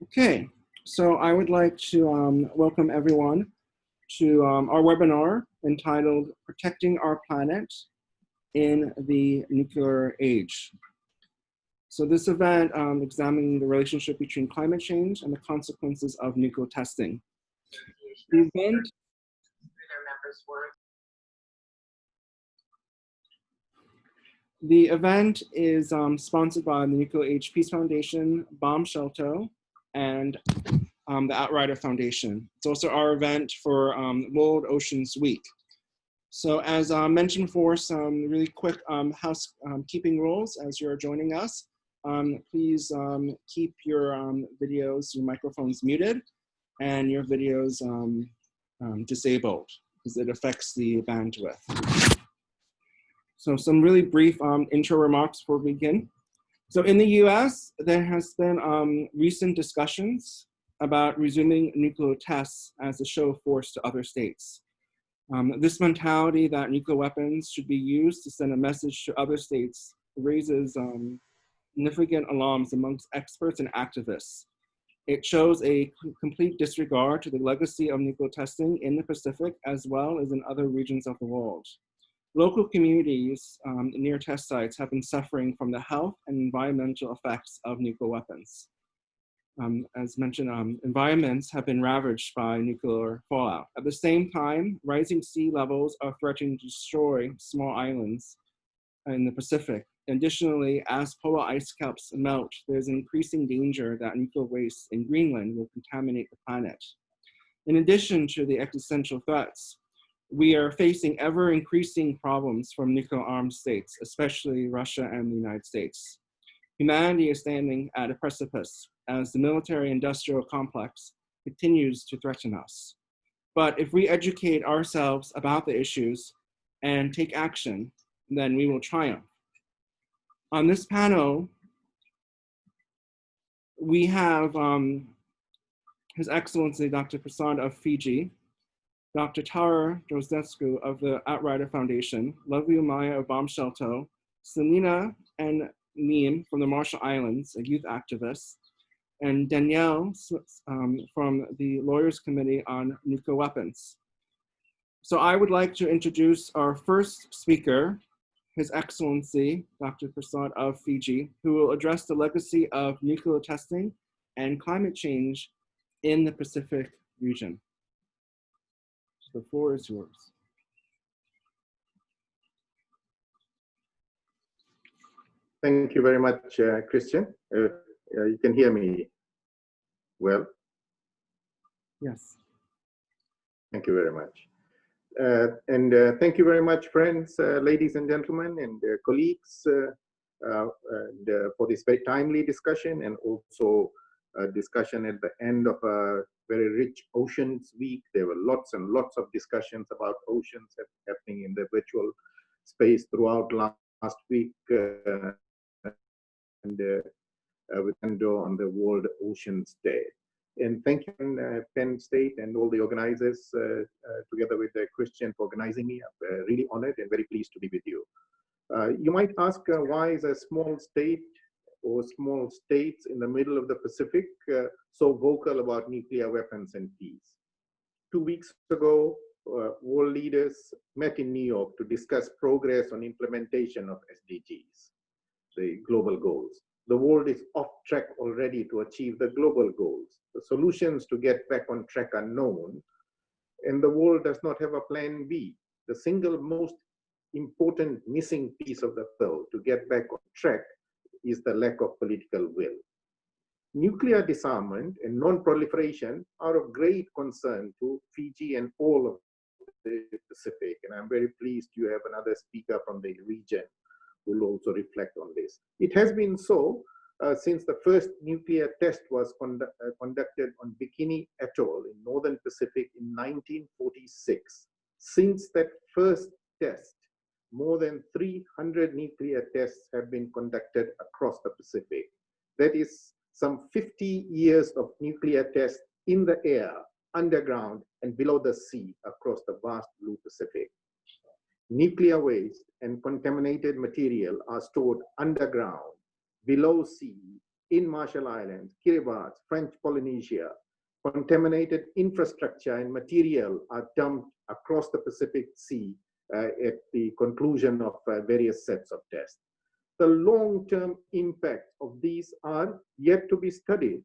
Okay, so I would like to welcome everyone to our webinar entitled Protecting Our Planet in the Nuclear Age. So this event examining the relationship between climate change and the consequences of nuclear testing. The event is sponsored by the Nuclear Age Peace Foundation, Bombshelltoe, and the Outrider Foundation. It's also our event for World Oceans Week. So as mentioned before, some really quick housekeeping rules as you're joining us. Please keep your videos, your microphones muted, and your videos disabled because it affects the bandwidth. So some really brief intro remarks before we begin. So in the US, there has been recent discussions about resuming nuclear tests as a show of force to other states. This mentality that nuclear weapons should be used to send a message to other states raises significant alarms amongst experts and activists. It shows a complete disregard to the legacy of nuclear testing in the Pacific as well as in other regions of the world. Local communities near test sites have been suffering from the health and environmental effects of nuclear weapons. As mentioned, environments have been ravaged by nuclear fallout. At the same time, rising sea levels are threatening to destroy small islands in the Pacific. Additionally, as polar ice caps melt, there's increasing danger that nuclear waste in Greenland will contaminate the planet. In addition to the existential threats, we are facing ever increasing problems from nuclear armed states, especially Russia and the United States. Humanity is standing at a precipice as the military-industrial complex continues to threaten us. But if we educate ourselves about the issues and take action, then we will triumph. On this panel, we have His Excellency Dr. Prasad of Fiji, Dr. Tara Drozdenko of the Outrider Foundation, lovely Umayam of Bombshelltoe, Selina N. Leem from the Marshall Islands, a youth activist, and Danielle from the Lawyers Committee on Nuclear Weapons. So I would like to introduce our first speaker, His Excellency Dr. Prasad of Fiji, who will address the legacy of nuclear testing and climate change in the Pacific region. The floor is yours. Thank you very much, Christian. You can hear me well? Yes. Thank you very much. Thank you very much, friends, ladies and gentlemen, and colleagues, for this very timely discussion and also a discussion at the end of a very rich Oceans Week. There were lots and lots of discussions about oceans happening in the virtual space throughout last week, with Ando on the World Oceans Day. And thank you, Penn State and all the organizers, together with Christian, for organizing me. I'm really honored and very pleased to be with you. You might ask, why is a small state or small states in the middle of the Pacific so vocal about nuclear weapons and peace? 2 weeks ago, world leaders met in New York to discuss progress on implementation of SDGs, the global goals. The world is off track already to achieve the global goals. The solutions to get back on track are known, and the world does not have a plan B. The single most important missing piece of the puzzle to get back on track is the lack of political will. Nuclear disarmament and non-proliferation are of great concern to Fiji and all of the Pacific, and I'm very pleased you have another speaker from the region who will also reflect on this. It has been so since the first nuclear test was conducted on Bikini Atoll in Northern Pacific in 1946. Since that first test, more than 300 nuclear tests have been conducted across the Pacific. That is some 50 years of nuclear tests in the air, underground, and below the sea across the vast blue Pacific. Nuclear waste and contaminated material are stored underground, below sea, in Marshall Islands, Kiribati, French Polynesia, contaminated infrastructure and material are dumped across the Pacific Sea at the conclusion of various sets of tests. The long-term impact of these are yet to be studied.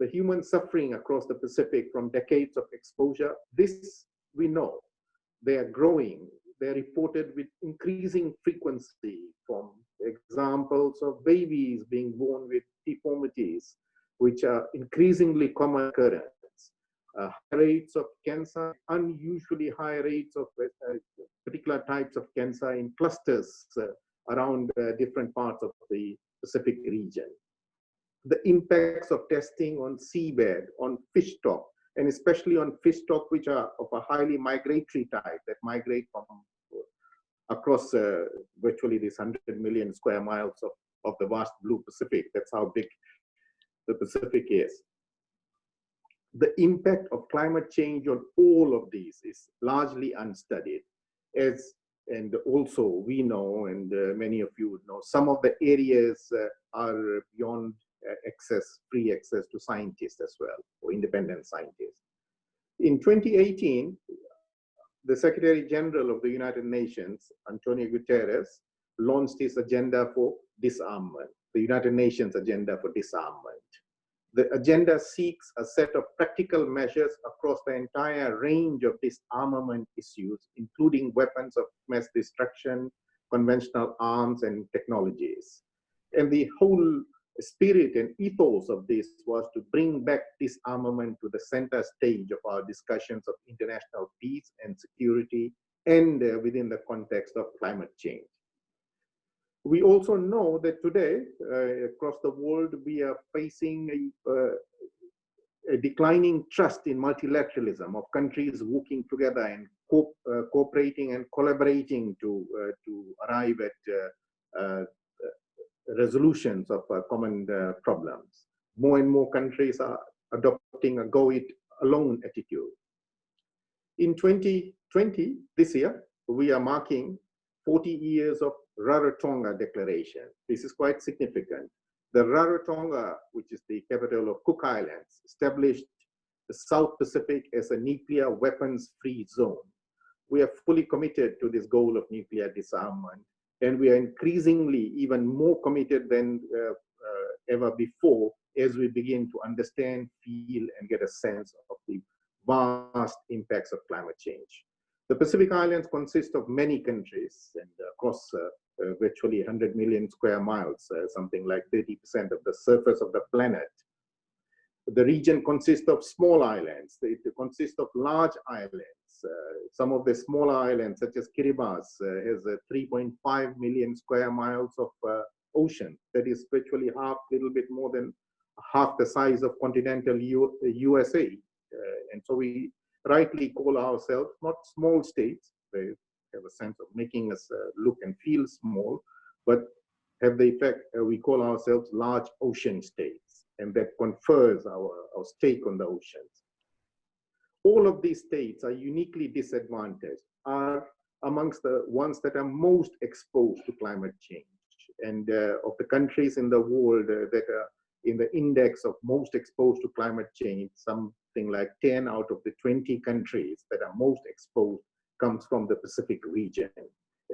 The human suffering across the Pacific from decades of exposure, this we know. They are growing. They're reported with increasing frequency, from examples of babies being born with deformities, which are increasingly common occurrence. High rates of cancer, unusually high rates of particular types of cancer in clusters around different parts of the Pacific region. The impacts of testing on seabed, on fish stock, and especially on fish stock which are of a highly migratory type that migrate from across virtually this 100 million square miles of the vast blue Pacific. That's how big the Pacific is. The impact of climate change on all of these is largely unstudied, and also we know, and many of you would know, some of the areas are beyond free access to scientists as well, or independent scientists. In 2018, the Secretary General of the United Nations, Antonio Guterres, launched his agenda for disarmament, the United Nations agenda for disarmament. The agenda seeks a set of practical measures across the entire range of disarmament issues, including weapons of mass destruction, conventional arms, and technologies. And the whole spirit and ethos of this was to bring back disarmament to the center stage of our discussions of international peace and security, and within the context of climate change. We also know that today, across the world, we are facing a declining trust in multilateralism, of countries working together and cooperating and collaborating to arrive at resolutions of common problems. More and more countries are adopting a go-it-alone attitude. In 2020, this year, we are marking 40 years of Rarotonga Declaration. This is quite significant. The Rarotonga, which is the capital of Cook Islands, established the South Pacific as a nuclear weapons-free zone. We are fully committed to this goal of nuclear disarmament, and we are increasingly even more committed than ever before as we begin to understand, feel, and get a sense of the vast impacts of climate change. The Pacific Islands consist of many countries and across virtually 100 million square miles, something like 30% of the surface of the planet. The region consists of small islands. It consists of large islands. Some of the smaller islands, such as Kiribati, has 3.5 million square miles of ocean. That is virtually little bit more than half the size of continental USA. And so we rightly call ourselves not small states. They have a sense of making us look and feel small, but have the effect, we call ourselves large ocean states, and that confers our stake on the oceans. All of these states are uniquely disadvantaged, are amongst the ones that are most exposed to climate change. And of the countries in the world that are in the index of most exposed to climate change, something like 10 out of the 20 countries that are most exposed comes from the Pacific region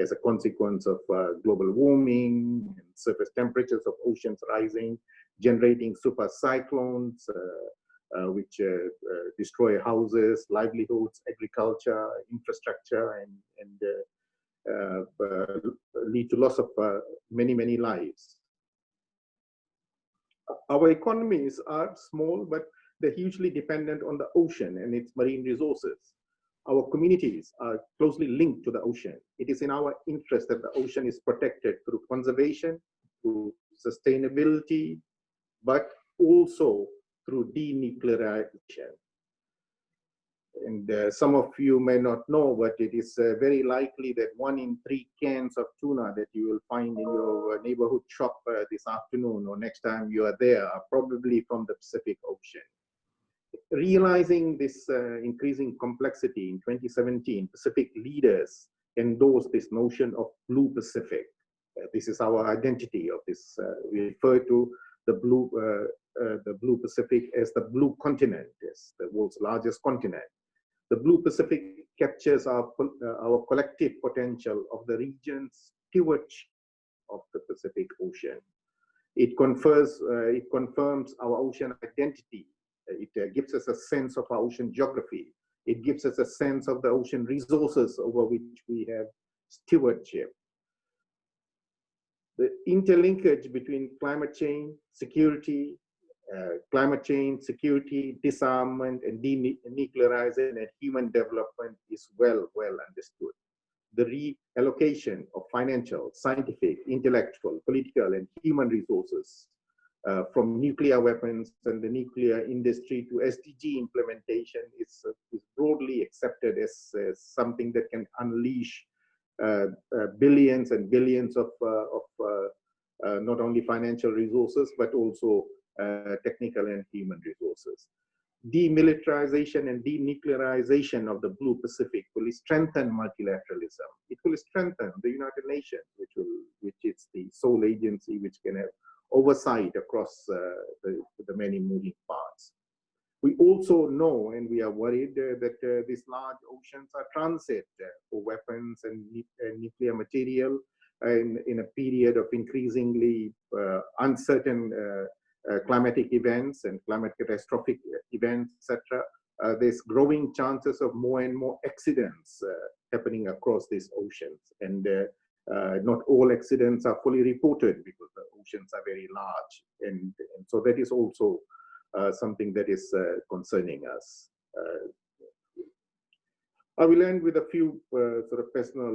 as a consequence of global warming, and surface temperatures of oceans rising, generating super cyclones, which destroy houses, livelihoods, agriculture, infrastructure, and lead to loss of many, many lives. Our economies are small, but they're hugely dependent on the ocean and its marine resources. Our communities are closely linked to the ocean. It is in our interest that the ocean is protected through conservation, through sustainability, but also through denuclearization. And some of you may not know, but it is very likely that 1 in 3 cans of tuna that you will find in your neighborhood shop this afternoon or next time you are there are probably from the Pacific Ocean. Realizing this increasing complexity in 2017, Pacific leaders endorsed this notion of Blue Pacific. This is our identity of this. We refer to the blue Pacific as the blue continent, as the world's largest continent. The blue Pacific captures our collective potential of the region's stewardship of the Pacific Ocean. It confirms our ocean identity. It gives us a sense of our ocean geography. It gives us a sense of the ocean resources over which we have stewardship. The interlinkage between climate change, security, disarmament, and denuclearization and human development is well understood. The reallocation of financial, scientific, intellectual, political, and human resources from nuclear weapons and the nuclear industry to SDG implementation is broadly accepted as something that can unleash billions and billions of not only financial resources, but also technical and human resources. Demilitarization and denuclearization of the Blue Pacific will strengthen multilateralism. It will strengthen the United Nations, which is the sole agency which can have oversight across the many moving parts. We also know, and we are worried that these large oceans are transit for weapons and nuclear material in a period of increasingly uncertain climatic events and climate catastrophic events, etc. There's growing chances of more and more accidents happening across these oceans. And not all accidents are fully reported because the oceans are very large. And so that is also something that is concerning us. I will end with a few sort of personal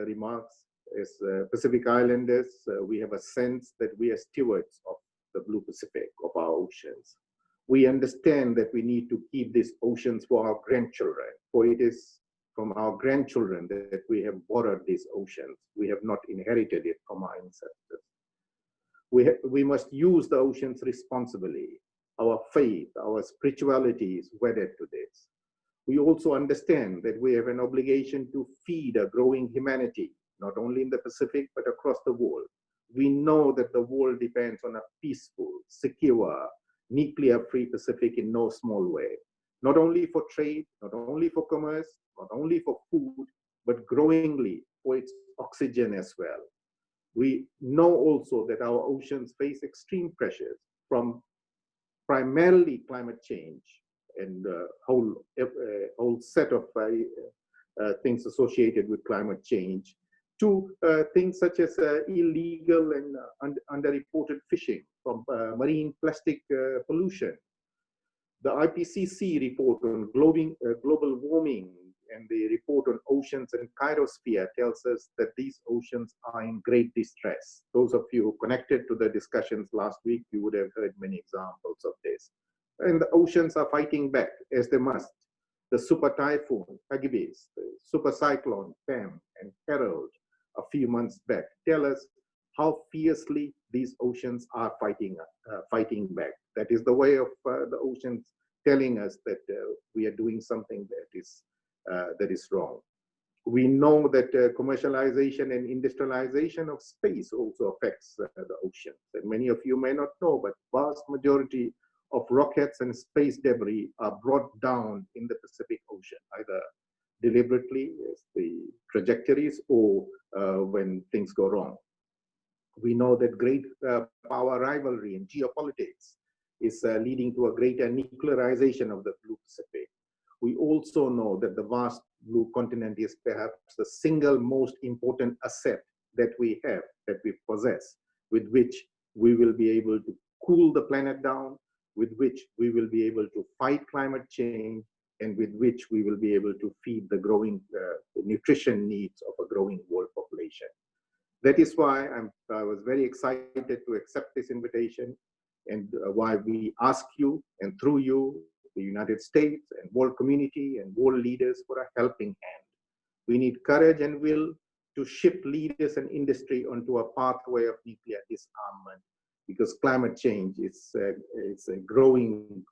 remarks. As Pacific Islanders, we have a sense that we are stewards of the Blue Pacific, of our oceans. We understand that we need to keep these oceans for our grandchildren, for it is from our grandchildren that we have borrowed these oceans. We have not inherited it from our ancestors. We must use the oceans responsibly. Our faith, our spirituality is wedded to this. We also understand that we have an obligation to feed a growing humanity, not only in the Pacific, but across the world. We know that the world depends on a peaceful, secure, nuclear-free Pacific in no small way. Not only for trade, not only for commerce, not only for food, but growingly for its oxygen as well. We know also that our oceans face extreme pressures from primarily climate change and whole set of things associated with climate change, to things such as illegal and underreported fishing, from marine plastic pollution. The IPCC report on global warming and the report on oceans and cryosphere tells us that these oceans are in great distress. Those of you who connected to the discussions last week, you would have heard many examples of this. And the oceans are fighting back as they must. The super typhoon, Hagibis, the super cyclone, Pam, and Harold, a few months back, tell us how fiercely these oceans are fighting back. That is the way of the oceans telling us that we are doing something that is wrong. We know that commercialization and industrialization of space also affects the oceans. And many of you may not know, but vast majority of rockets and space debris are brought down in the Pacific Ocean, either deliberately as the trajectories or when things go wrong. We know that great power rivalry and geopolitics is leading to a greater nuclearization of the Blue Pacific. We also know that the vast blue continent is perhaps the single most important asset that we have, that we possess, with which we will be able to cool the planet down, with which we will be able to fight climate change, and with which we will be able to feed the growing nutrition needs of a growing world population. That is why I was very excited to accept this invitation, and why we ask you, and through you, the United States and world community and world leaders for a helping hand. We need courage and will to shift leaders and industry onto a pathway of nuclear disarmament, because climate change is a growing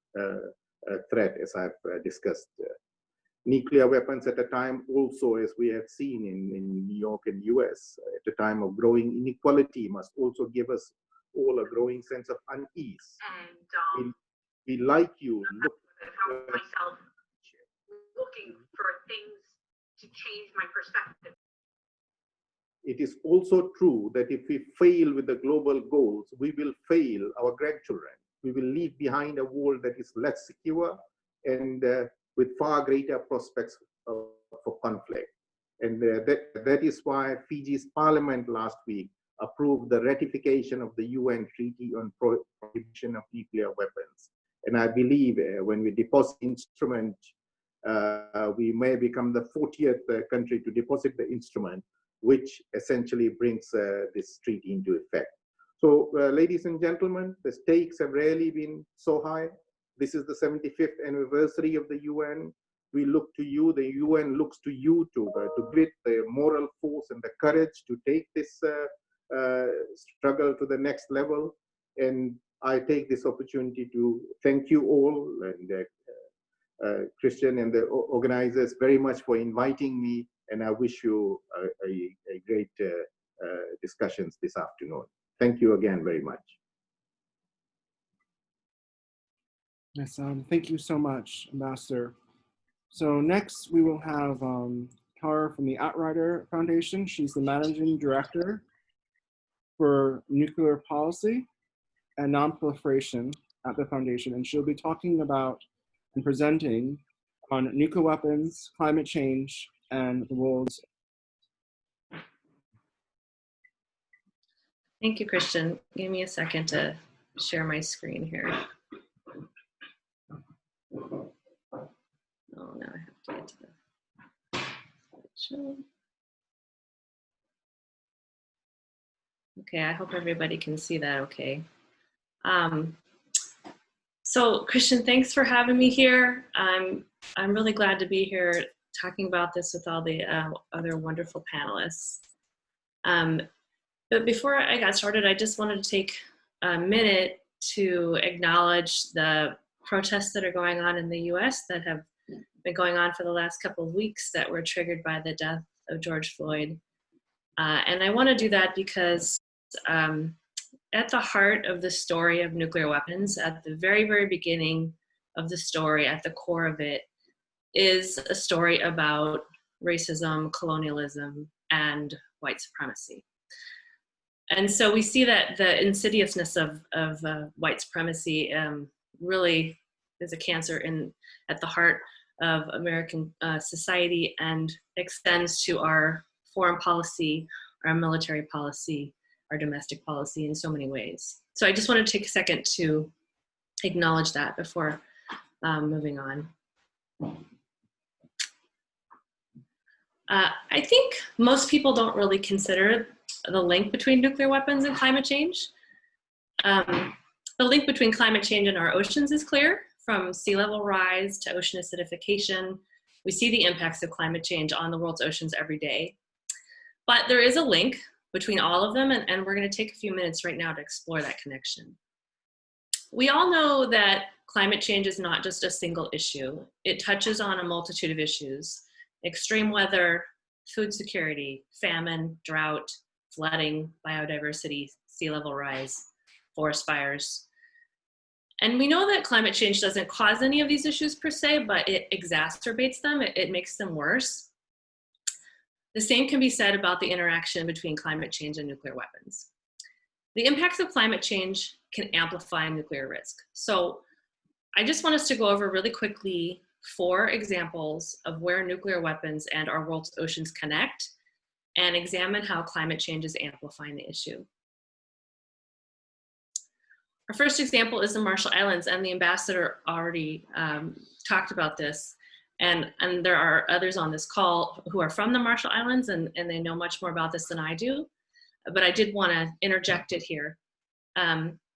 threat, as I've discussed. Nuclear weapons at a time also, as we have seen in New York and US, at a time of growing inequality, must also give us all a growing sense of unease. We like you, look myself looking for things to change my perspective. It is also true that if we fail with the global goals, we will fail our grandchildren. We will leave behind a world that is less secure and with far greater prospects for conflict. And that is why Fiji's parliament last week approved the ratification of the UN Treaty on Prohibition of Nuclear Weapons. And I believe when we deposit the instrument, we may become the 40th country to deposit the instrument, which essentially brings this treaty into effect. So, ladies and gentlemen, the stakes have rarely been so high. This is the 75th anniversary of the UN. We look to you, the UN looks to you to give it the moral force and the courage to take this struggle to the next level. And I take this opportunity to thank you all, and Christian and the organizers very much for inviting me, and I wish you a great discussions this afternoon. Thank you again very much. Yes, thank you so much, Ambassador. So next we will have Tara from the Outrider Foundation. She's the Managing Director for Nuclear Policy and Non-Proliferation at the Foundation, and she'll be talking about and presenting on nuclear weapons, climate change, and the world's. Thank you, Christian. Give me a second to share my screen here. Oh, now I have to get to the slideshow. Okay, I hope everybody can see that okay. So Christian, thanks for having me here. I'm really glad to be here talking about this with all the other wonderful panelists. But before I got started, I just wanted to take a minute to acknowledge the protests that are going on in the US that have been going on for the last couple of weeks that were triggered by the death of George Floyd. And I want to do that because at the heart of the story of nuclear weapons, at the very, very beginning of the story, at the core of it, is a story about racism, colonialism, and white supremacy. And so we see that the insidiousness of white supremacy really is a cancer at the heart of American society and extends to our foreign policy, our military policy, our domestic policy in so many ways. So I just want to take a second to acknowledge that before moving on. I think most people don't really consider the link between nuclear weapons and climate change. The link between climate change and our oceans is clear, from sea level rise to ocean acidification. We see the impacts of climate change on the world's oceans every day. But there is a link between all of them, and we're going to take a few minutes right now to explore that connection. We all know that climate change is not just a single issue. It touches on a multitude of issues: extreme weather, food security, famine, drought, flooding, biodiversity, sea level rise, forest fires. And we know that climate change doesn't cause any of these issues per se, but it exacerbates them, it makes them worse. The same can be said about the interaction between climate change and nuclear weapons. The impacts of climate change can amplify nuclear risk. So I just want us to go over really quickly 4 examples of where nuclear weapons and our world's oceans connect, and examine how climate change is amplifying the issue. Our first example is the Marshall Islands, and the ambassador already talked about this. And there are others on this call who are from the Marshall Islands, and they know much more about this than I do. But I did want to interject it here.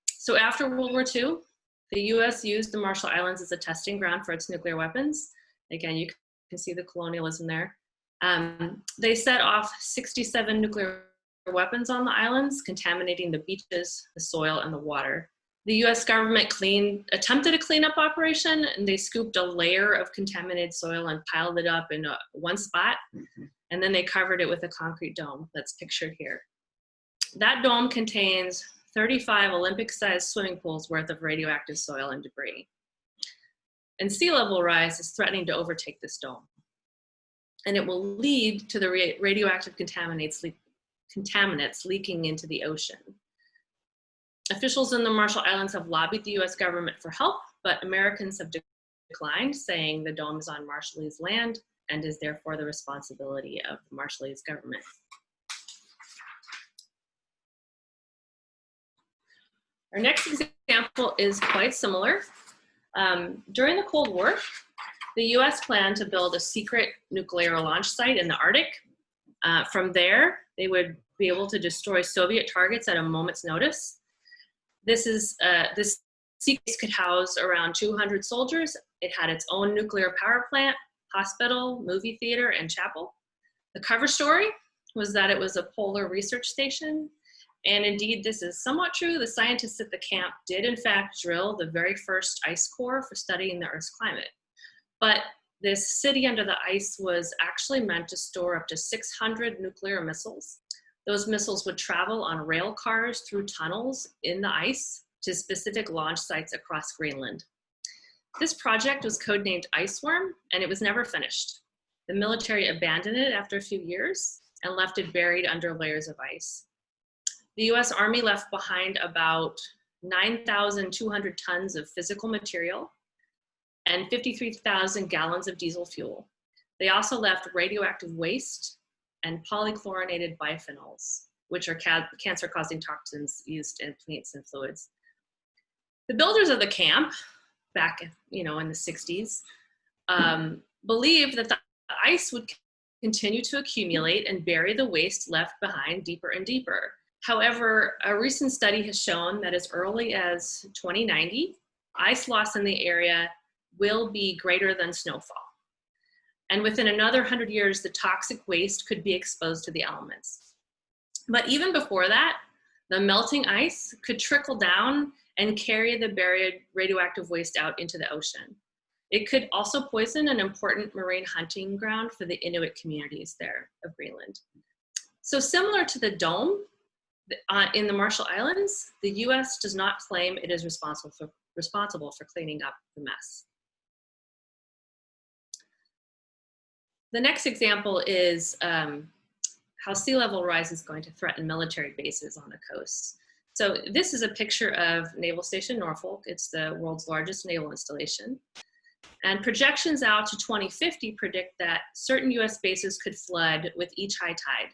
So after World War II, the US used the Marshall Islands as a testing ground for its nuclear weapons. Again, you can see the colonialism there. They set off 67 nuclear weapons on the islands, contaminating the beaches, the soil, and the water. The US government attempted a cleanup operation, and they scooped a layer of contaminated soil and piled it up in one spot, and then they covered it with a concrete dome that's pictured here. That dome contains 35 Olympic-sized swimming pools worth of radioactive soil and debris. And sea level rise is threatening to overtake this dome. And it will lead to the radioactive contaminants leaking into the ocean. Officials in the Marshall Islands have lobbied the US government for help, but Americans have declined, saying the dome is on Marshallese land and is therefore the responsibility of the Marshallese government. Our next example is quite similar. During the Cold War, the US planned to build a secret nuclear launch site in the Arctic. From there, they would be able to destroy Soviet targets at a moment's notice. This secret could house around 200 soldiers. It had its own nuclear power plant, hospital, movie theater, and chapel. The cover story was that it was a polar research station. And indeed, this is somewhat true. The scientists at the camp did in fact drill the very first ice core for studying the Earth's climate. But this city under the ice was actually meant to store up to 600 nuclear missiles. Those missiles would travel on rail cars through tunnels in the ice to specific launch sites across Greenland. This project was codenamed Iceworm, and it was never finished. The military abandoned it after a few years and left it buried under layers of ice. The US Army left behind about 9,200 tons of physical material and 53,000 gallons of diesel fuel. They also left radioactive waste and polychlorinated biphenyls, which are cancer-causing toxins used in plants and fluids. The builders of the camp, back in the 60s, believed that the ice would continue to accumulate and bury the waste left behind deeper and deeper. However, a recent study has shown that as early as 2090, ice loss in the area will be greater than snowfall. And within another 100 years, the toxic waste could be exposed to the elements. But even before that, the melting ice could trickle down and carry the buried radioactive waste out into the ocean. It could also poison an important marine hunting ground for the Inuit communities there of Greenland. So similar to the dome in the Marshall Islands, the US does not claim it is responsible for cleaning up the mess. The next example is how sea level rise is going to threaten military bases on the coast. So this is a picture of Naval Station Norfolk. It's the world's largest naval installation. And projections out to 2050 predict that certain US bases could flood with each high tide.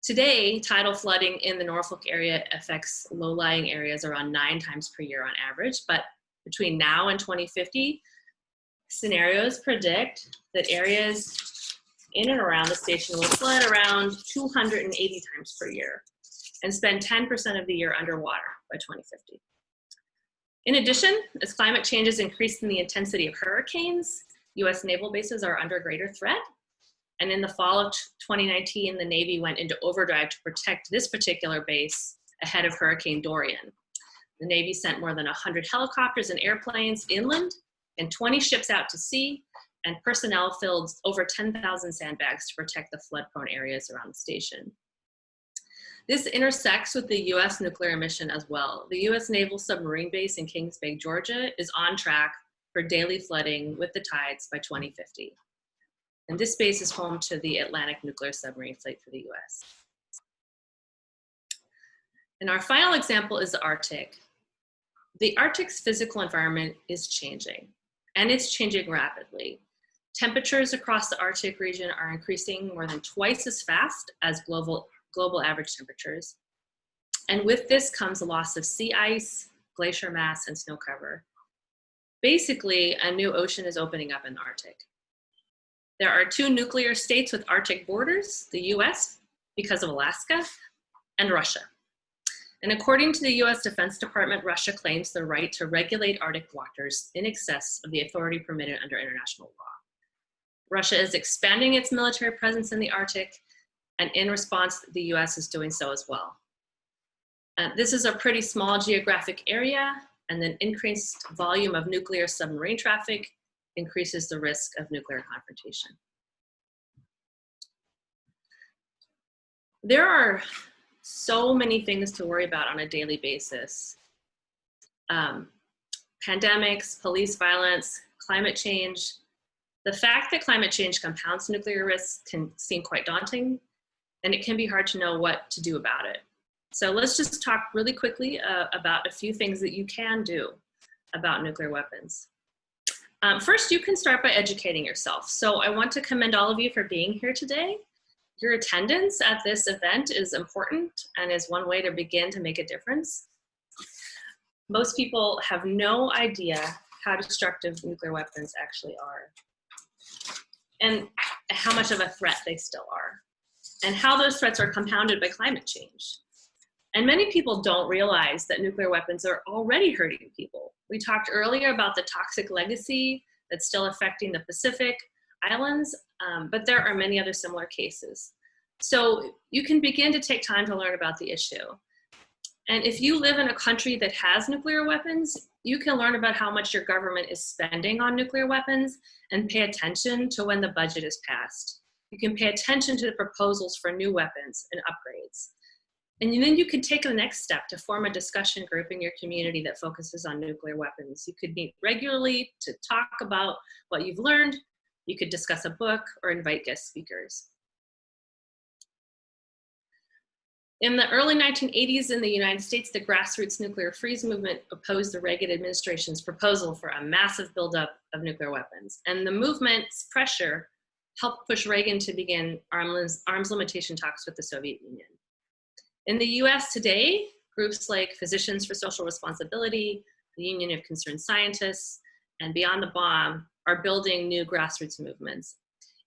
Today, tidal flooding in the Norfolk area affects low-lying areas around 9 times per year on average, but between now and 2050, scenarios predict that areas in and around the station will flood around 280 times per year and spend 10% of the year underwater by 2050. In addition, as climate changes increase in the intensity of hurricanes, US naval bases are under greater threat. And in the fall of 2019, the Navy went into overdrive to protect this particular base ahead of Hurricane Dorian. The Navy sent more than 100 helicopters and airplanes inland and 20 ships out to sea, and personnel filled over 10,000 sandbags to protect the flood-prone areas around the station. This intersects with the US nuclear mission as well. The US Naval Submarine Base in Kings Bay, Georgia is on track for daily flooding with the tides by 2050. And this base is home to the Atlantic Nuclear Submarine Fleet for the US. And our final example is the Arctic. The Arctic's physical environment is changing, and it's changing rapidly. Temperatures across the Arctic region are increasing more than twice as fast as global average temperatures. And with this comes a loss of sea ice, glacier mass, and snow cover. Basically, a new ocean is opening up in the Arctic. There are 2 nuclear states with Arctic borders, the US, because of Alaska, and Russia. And according to the US Defense Department, Russia claims the right to regulate Arctic waters in excess of the authority permitted under international law. Russia is expanding its military presence in the Arctic, and in response, the US is doing so as well. This is a pretty small geographic area, and an increased volume of nuclear submarine traffic increases the risk of nuclear confrontation. There are so many things to worry about on a daily basis. Pandemics, police violence, climate change. The fact that climate change compounds nuclear risks can seem quite daunting, and it can be hard to know what to do about it. So let's just talk really quickly about a few things that you can do about nuclear weapons. First, you can start by educating yourself. So I want to commend all of you for being here today. Your attendance at this event is important and is one way to begin to make a difference. Most people have no idea how destructive nuclear weapons actually are, and how much of a threat they still are, and how those threats are compounded by climate change. And many people don't realize that nuclear weapons are already hurting people. We talked earlier about the toxic legacy that's still affecting the Pacific Islands, but there are many other similar cases. So you can begin to take time to learn about the issue. And if you live in a country that has nuclear weapons, you can learn about how much your government is spending on nuclear weapons and pay attention to when the budget is passed. You can pay attention to the proposals for new weapons and upgrades. And then you can take the next step to form a discussion group in your community that focuses on nuclear weapons. You could meet regularly to talk about what you've learned. You could discuss a book or invite guest speakers. In the early 1980s in the United States, the grassroots nuclear freeze movement opposed the Reagan administration's proposal for a massive buildup of nuclear weapons. And the movement's pressure helped push Reagan to begin arms limitation talks with the Soviet Union. In the US today, groups like Physicians for Social Responsibility, the Union of Concerned Scientists, and Beyond the Bomb are building new grassroots movements.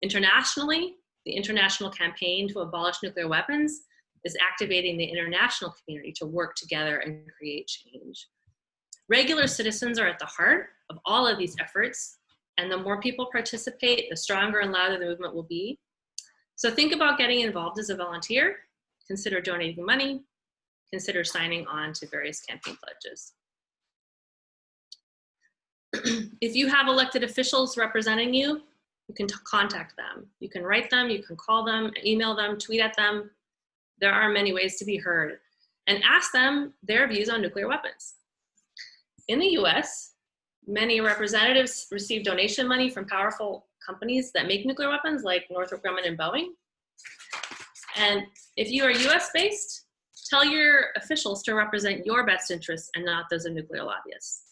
Internationally, the International Campaign to Abolish Nuclear Weapons is activating the international community to work together and create change. Regular citizens are at the heart of all of these efforts, and the more people participate, the stronger and louder the movement will be. So think about getting involved as a volunteer, consider donating money, consider signing on to various campaign pledges. If you have elected officials representing you, you can contact them. You can write them, you can call them, email them, tweet at them. There are many ways to be heard, and ask them their views on nuclear weapons. In the US, many representatives receive donation money from powerful companies that make nuclear weapons like Northrop Grumman and Boeing. And if you are US based, tell your officials to represent your best interests and not those of nuclear lobbyists.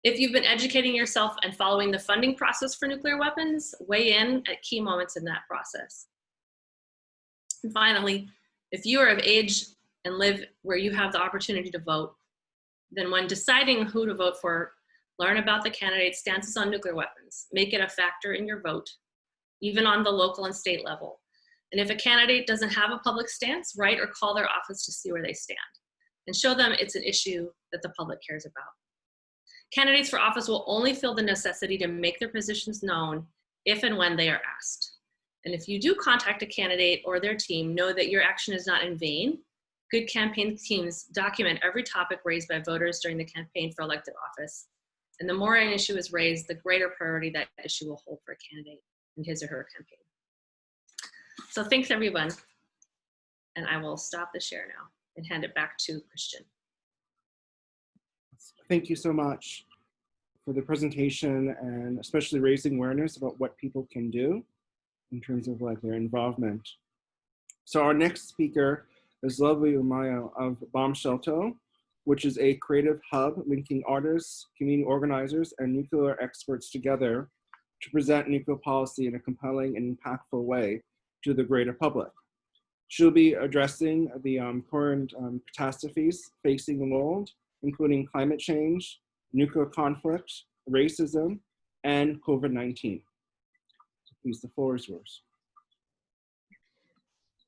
If you've been educating yourself and following the funding process for nuclear weapons, weigh in at key moments in that process. And finally, if you are of age and live where you have the opportunity to vote, then when deciding who to vote for, learn about the candidate's stances on nuclear weapons. Make it a factor in your vote, even on the local and state level. And if a candidate doesn't have a public stance, write or call their office to see where they stand, and show them it's an issue that the public cares about. Candidates for office will only feel the necessity to make their positions known if and when they are asked. And if you do contact a candidate or their team, know that your action is not in vain. Good campaign teams document every topic raised by voters during the campaign for elected office. And the more an issue is raised, the greater priority that issue will hold for a candidate in his or her campaign. So thanks everyone. And I will stop the share now and hand it back to Christian. Thank you so much for the presentation, and especially raising awareness about what people can do in terms of like their involvement. So our next speaker is lovely Umayam of Bombshelltoe, which is a creative hub linking artists, community organizers, and nuclear experts together to present nuclear policy in a compelling and impactful way to the greater public. She'll be addressing the current catastrophes facing the world, including climate change, nuclear conflict, racism, and COVID-19. So please, the floor is yours.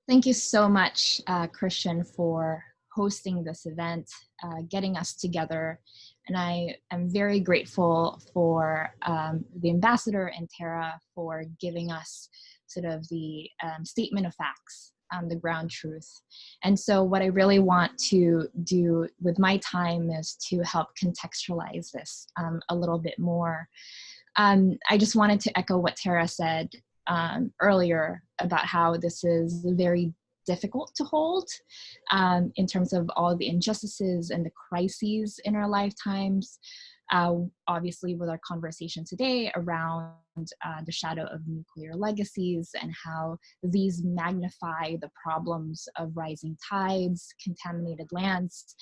Thank you so much, Christian, for hosting this event, getting us together. And I am very grateful for the ambassador and Tara for giving us sort of the statement of facts, the ground truth. And so what I really want to do with my time is to help contextualize this a little bit more. I just wanted to echo what Tara said earlier about how this is a very difficult to hold in terms of all the injustices and the crises in our lifetimes. Obviously, with our conversation today around the shadow of nuclear legacies and how these magnify the problems of rising tides, contaminated lands,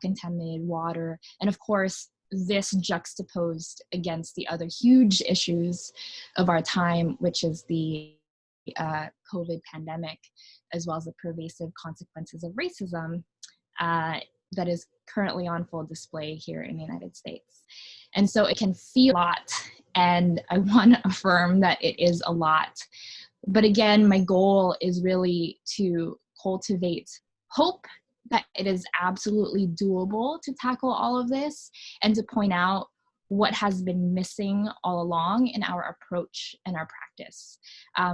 contaminated water, and of course, this juxtaposed against the other huge issues of our time, which is the COVID pandemic, as well as the pervasive consequences of racism that is currently on full display here in the United States. And so it can feel a lot, and I want to affirm that it is a lot. But again, my goal is really to cultivate hope that it is absolutely doable to tackle all of this, and to point out what has been missing all along in our approach and our practice,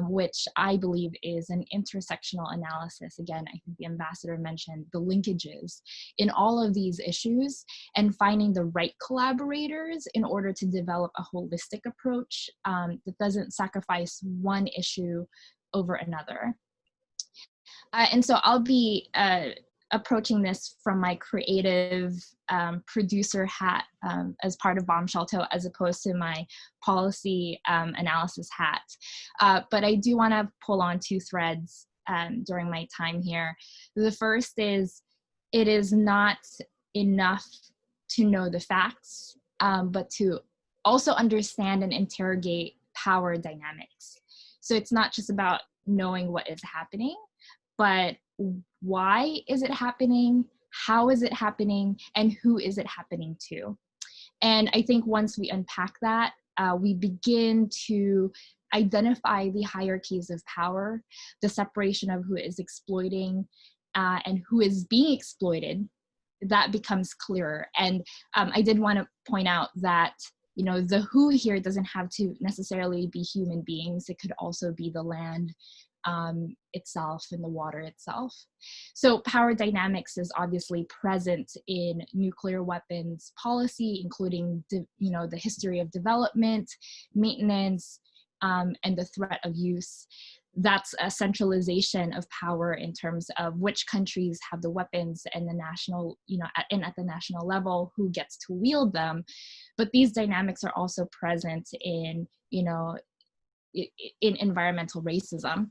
which I believe is an intersectional analysis. Again, I think the ambassador mentioned the linkages in all of these issues and finding the right collaborators in order to develop a holistic approach that doesn't sacrifice one issue over another. And so I'll be approaching this from my creative producer hat as part of Bombshelltoe, as opposed to my policy analysis hat. But I do want to pull on two threads during my time here. The first is, it is not enough to know the facts, but to also understand and interrogate power dynamics. So it's not just about knowing what is happening, but why is it happening? How is it happening? And who is it happening to? And I think once we unpack that, we begin to identify the hierarchies of power, the separation of who is exploiting and who is being exploited. That becomes clearer. And I did want to point out that, you know, the who here doesn't have to necessarily be human beings. It could also be the land itself and the water itself. So power dynamics is obviously present in nuclear weapons policy, including the history of development, maintenance, and the threat of use. That's a centralization of power in terms of which countries have the weapons and the national, at the national level, who gets to wield them. But these dynamics are also present in environmental racism,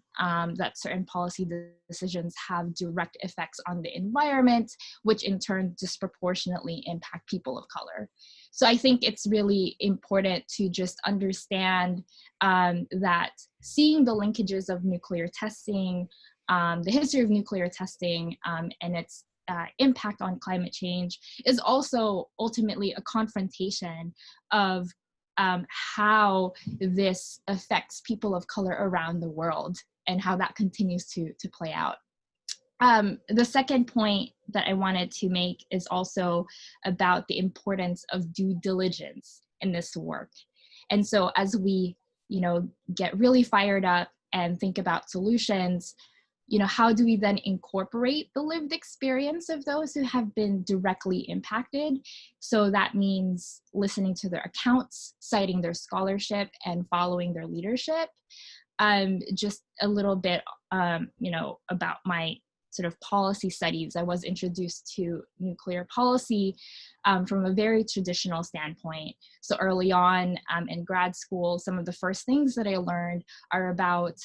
that certain policy decisions have direct effects on the environment, which in turn disproportionately impact people of color. So I think it's really important to just understand that seeing the linkages of nuclear testing, the history of nuclear testing, and its impact on climate change is also ultimately a confrontation of how this affects people of color around the world and how that continues to play out. The second point that I wanted to make is also about the importance of due diligence in this work. And so as we, get really fired up and think about solutions, how do we then incorporate the lived experience of those who have been directly impacted? So that means listening to their accounts, citing their scholarship, and following their leadership. Just a little bit, about my sort of policy studies. I was introduced to nuclear policy from a very traditional standpoint. So early on in grad school, some of the first things that I learned are about,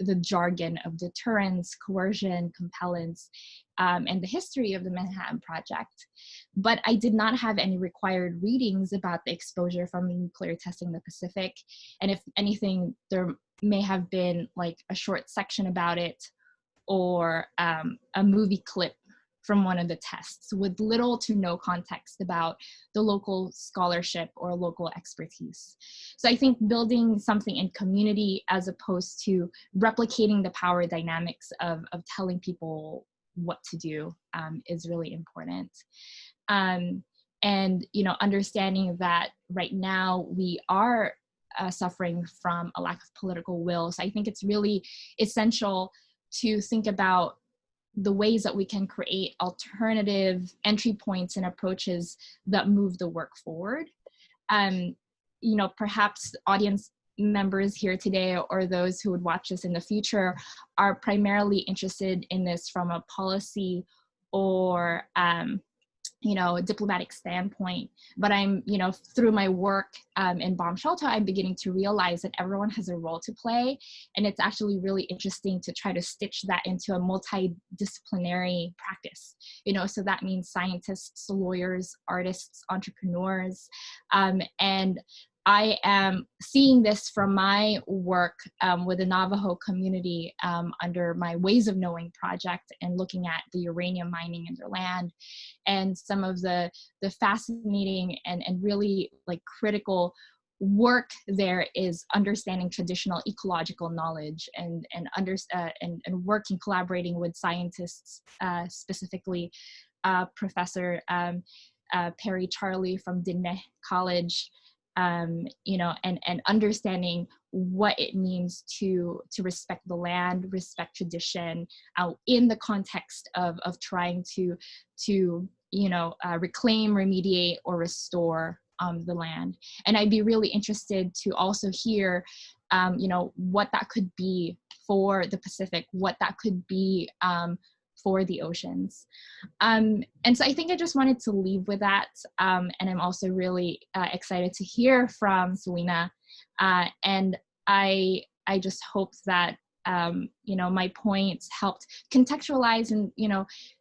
the jargon of deterrence, coercion, compellence, and the history of the Manhattan Project. But I did not have any required readings about the exposure from nuclear testing in the Pacific. And if anything, there may have been like a short section about it, or a movie clip from one of the tests with little to no context about the local scholarship or local expertise. So I think building something in community as opposed to replicating the power dynamics of telling people what to do is really important. And, understanding that right now we are suffering from a lack of political will. So I think it's really essential to think about the ways that we can create alternative entry points and approaches that move the work forward. Perhaps the audience members here today or those who would watch this in the future are primarily interested in this from a policy or diplomatic standpoint. But I'm, through my work in Bombshelltoe, I'm beginning to realize that everyone has a role to play. And it's actually really interesting to try to stitch that into a multidisciplinary practice. So that means scientists, lawyers, artists, entrepreneurs, and I am seeing this from my work with the Navajo community under my Ways of Knowing project and looking at the uranium mining in their land. And some of the fascinating and really like critical work there is understanding traditional ecological knowledge and working, collaborating with scientists, specifically Professor Perry Charlie from Diné College, and understanding what it means to respect the land, respect tradition, in the context of trying to reclaim, remediate, or restore the land. And I'd be really interested to also hear, what that could be for the Pacific, what that could be for the oceans. And so I think I just wanted to leave with that. And I'm also really excited to hear from Selina. And I just hope that, my points helped contextualize and,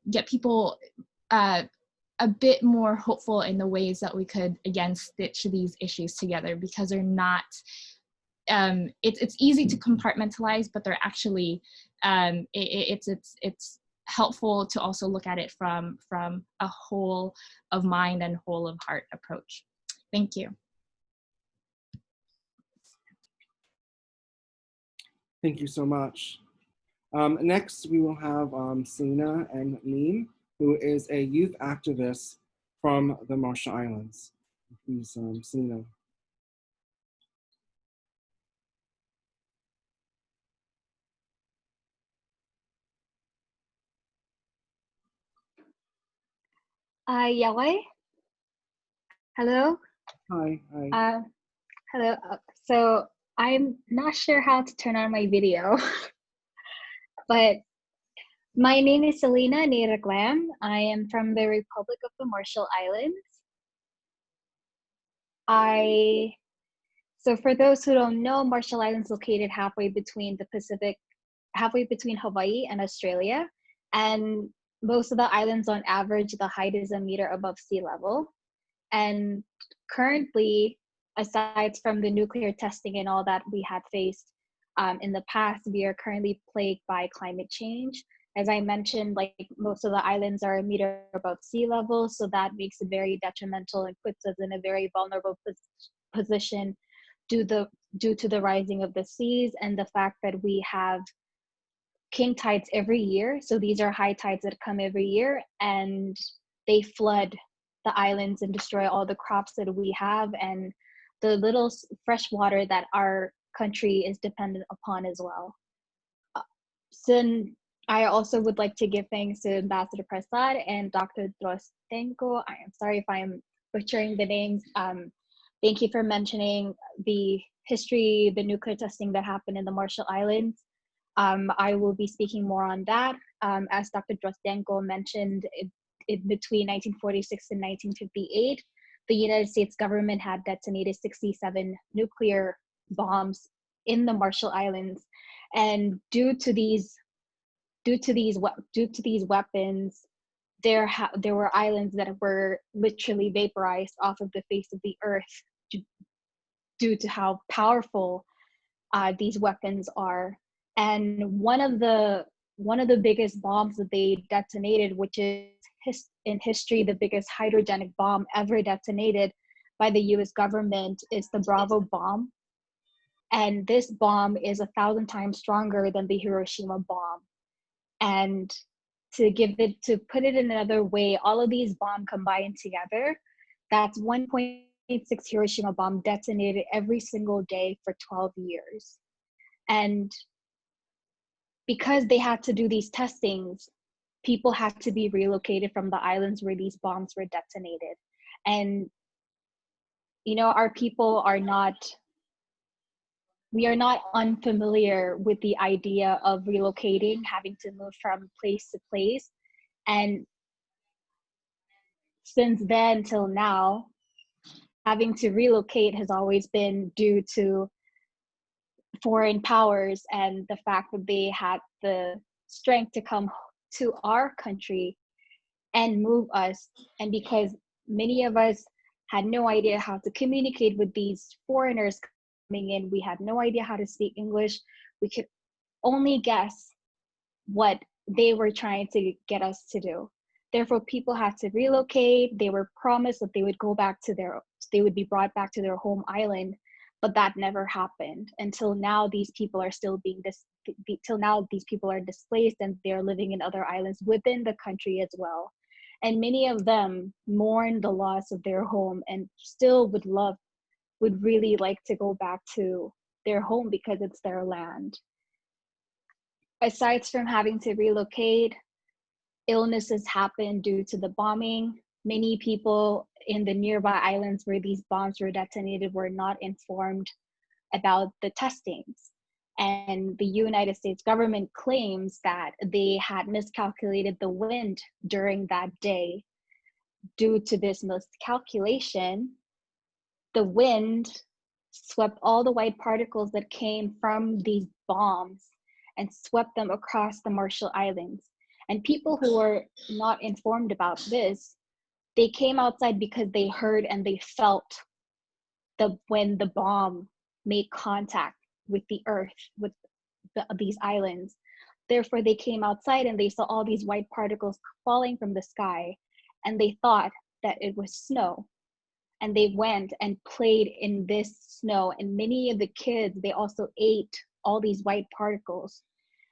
get people a bit more hopeful in the ways that we could, again, stitch these issues together, because they're not, it's easy to compartmentalize, but they're actually, it's helpful to also look at it from a whole of mind and whole of heart approach. Thank you. Thank you so much. Next, we will have Selina N. Leem, who is a youth activist from the Marshall Islands. Please, Selina. Yawai? Hello? Hi. Hi. Hello. So I'm not sure how to turn on my video, but my name is Selina N. I am from the Republic of the Marshall Islands. So for those who don't know, Marshall Islands located halfway between the Pacific, halfway between Hawaii and Australia. And most of the islands on average, the height is 1 meter above sea level. And currently, aside from the nuclear testing and all that we had faced in the past, we are currently plagued by climate change. As I mentioned, like most of the islands are 1 meter above sea level, so that makes it very detrimental and puts us in a very vulnerable position due to the rising of the seas and the fact that we have king tides every year. So these are high tides that come every year, and they flood the islands and destroy all the crops that we have and the little fresh water that our country is dependent upon as well. So I also would like to give thanks to Ambassador Prasad and Dr. Drozdenko. I am sorry if I'm butchering the names. Thank you for mentioning the history, the nuclear testing that happened in the Marshall Islands. I will be speaking more on that. As Dr. Drozdenko mentioned, between 1946 and 1958, the United States government had detonated 67 nuclear bombs in the Marshall Islands, and due to these weapons, there were islands that were literally vaporized off of the face of the earth due to how powerful these weapons are. And one of the biggest bombs that they detonated, which is in history the biggest hydrogenic bomb ever detonated by the US government, is the Bravo bomb. And this bomb is 1,000 times stronger than the Hiroshima bomb. And to put it in another way, all of these bombs combined together, that's 1.6 Hiroshima bomb detonated every single day for 12 years. And because they had to do these testings, people had to be relocated from the islands where these bombs were detonated. And, our people are not we are not unfamiliar with the idea of relocating, having to move from place to place. And since then till now, having to relocate has always been due to foreign powers and the fact that they had the strength to come to our country and move us. And because many of us had no idea how to communicate with these foreigners coming in, we had no idea how to speak English. We could only guess what they were trying to get us to do. Therefore, people had to relocate. They were promised that they would be brought back to their home island, but that never happened until now. These people are still these people are displaced and they're living in other islands within the country as well. And many of them mourn the loss of their home and still would really like to go back to their home because it's their land. Aside from having to relocate, illnesses happen due to the bombing. Many people in the nearby islands where these bombs were detonated were not informed about the testings. And the United States government claims that they had miscalculated the wind during that day. Due to this miscalculation, the wind swept all the white particles that came from these bombs and swept them across the Marshall Islands. And people who were not informed about this, they came outside because they heard and they felt when the bomb made contact with the earth, with these islands. Therefore, they came outside and they saw all these white particles falling from the sky, and they thought that it was snow. And they went and played in this snow. And many of the kids, they also ate all these white particles.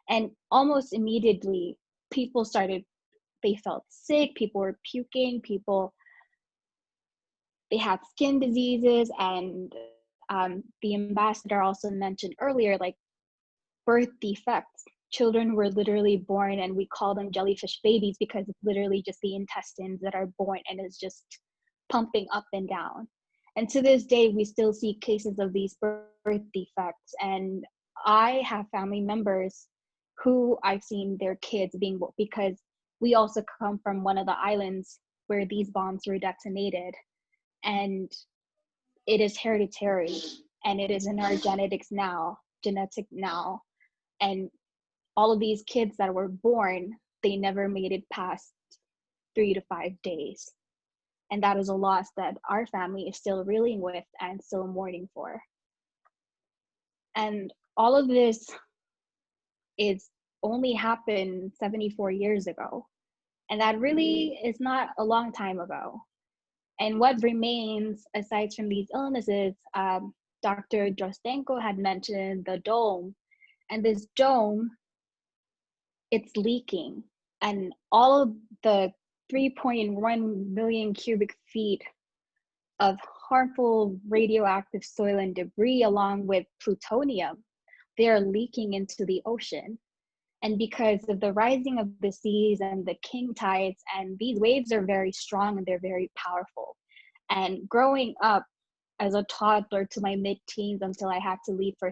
And almost immediately, they felt sick, people were puking, they had skin diseases. And the ambassador also mentioned earlier, like birth defects. Children were literally born, and we call them jellyfish babies because it's literally just the intestines that are born and it's just pumping up and down. And to this day, we still see cases of these birth defects. And I have family members who I've seen their kids being, because we also come from one of the islands where these bombs were detonated. And it is hereditary, and it is in our genetic now. And all of these kids that were born, they never made it past 3 to 5 days. And that is a loss that our family is still reeling with and still mourning for. And all of this is only happened 74 years ago. And that really is not a long time ago. And what remains, aside from these illnesses, Dr. Drozdenko had mentioned the dome. And this dome, it's leaking. And all of the 3.1 million cubic feet of harmful radioactive soil and debris, along with plutonium, they are leaking into the ocean. And because of the rising of the seas and the king tides, and these waves are very strong and they're very powerful. And growing up as a toddler to my mid-teens until I had to leave for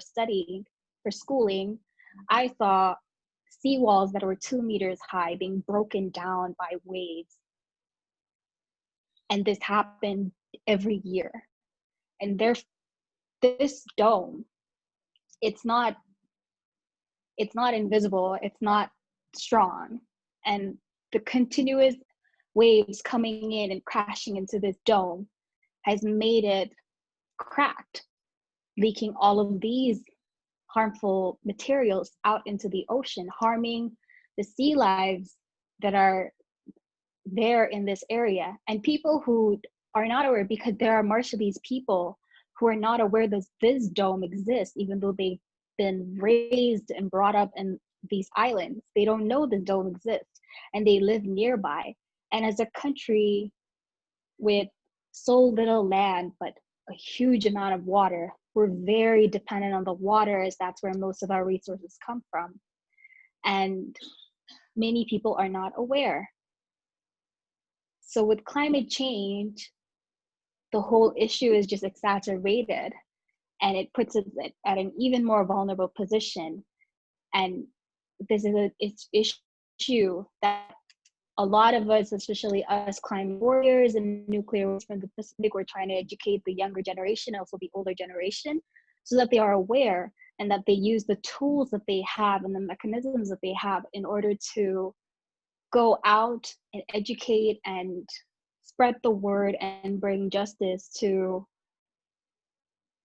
schooling, I saw seawalls that were 2 meters high being broken down by waves. And this happened every year. And this dome, it's not invisible, it's not strong. And the continuous waves coming in and crashing into this dome has made it cracked, leaking all of these harmful materials out into the ocean, harming the sea lives that are there in this area. And people who are not aware, because there are Marshallese people who are not aware that this dome exists, even though they've been raised and brought up in these islands. They don't know the dome exists, and they live nearby. And as a country with so little land but a huge amount of water, we're very dependent on the water, as that's where most of our resources come from. And many people are not aware. So with climate change, the whole issue is just exacerbated. and it puts it at an even more vulnerable position. And this is an issue that a lot of us, especially us climate warriors and nuclear warriors from the Pacific, we're trying to educate the younger generation, also the older generation, so that they are aware and that they use the tools that they have and the mechanisms that they have in order to go out and educate and spread the word and bring justice to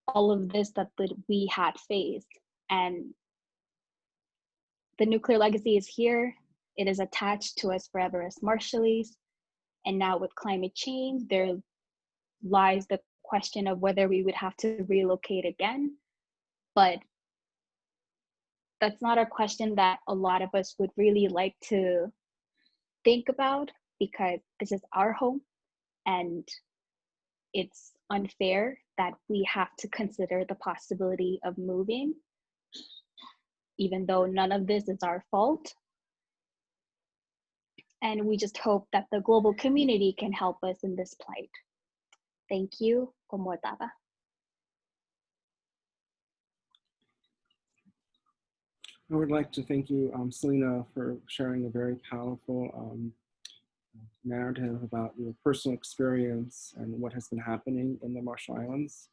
all of this that we had faced. And the nuclear legacy is here. It is attached to us forever as Marshallese. And now with climate change, there lies the question of whether we would have to relocate again. But that's not a question that a lot of us would really like to think about, because this is our home, and it's unfair that we have to consider the possibility of moving, even though none of this is our fault. And we just hope that the global community can help us in this plight. Thank you. Komotaba. I would like to thank you, Selina, for sharing a very powerful narrative about your personal experience and what has been happening in the Marshall Islands.